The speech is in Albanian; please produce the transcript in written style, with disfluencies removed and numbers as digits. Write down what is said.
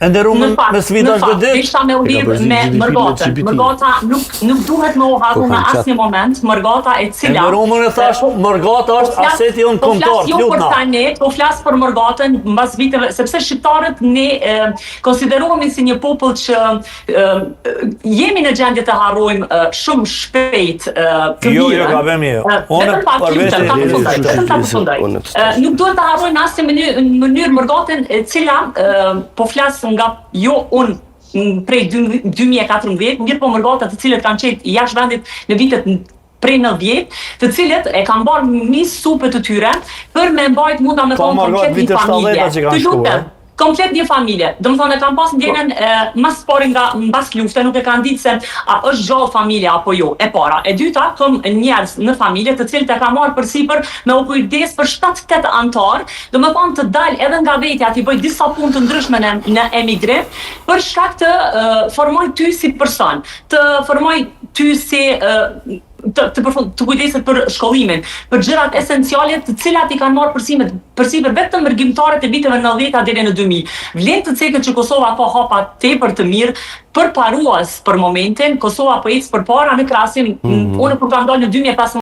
E nderuar me sfida çdo ditë. Isha me u lidh me Mërgatën. Mërgata nuk duhet me u harru në asnjë moment. Mërgata e cila. E nderuar e thash, Mërgata është aseti jon kombëtar. Po flas për Mërgatën mbas viteve, sepse shqiptarët ne konsiderohemi si një popull që jemi në gjendje të harrojmë shumë shpejt të mirën. Jo, gabemi jo. Nuk duhet të harrojmë në asnjë mënyrë Mërgatën e cila po flas nga unë prej 2014, mirë po Mërgata të cilët kanë qenë jashtë vendit në vitet prej 90, të cilët e kanë bërë mis supe të tyre për me mbajt munda me konë komplet një familje. Të lutem, komplet një familje. Do më thonë e kanë pas ndjenën mas pari nga mbas lufte, nuk e kanë ditë se a është gjallë familja apo jo. E para. E dyta, kom njerëz në familje të cilët e ka marrë përsipër me u kujdes për 7-8 antar, do më thonë të dalë edhe nga vetja të i bëj disa punë të ndryshme në emigrim, për shkak të formoj ty si person, të formoj ty si të kujdeset për shkollimin, për gjërat esenciale të cilat i kanë marrë përsipër vetëm mërgjimtarët e viteve 90 deri në 2000. Vlen të cekët që Kosova ka hapa tepër të mirë, përparues për momentin, Kosova po ecë përpara në krahasim, unë kur kam dalë në 2015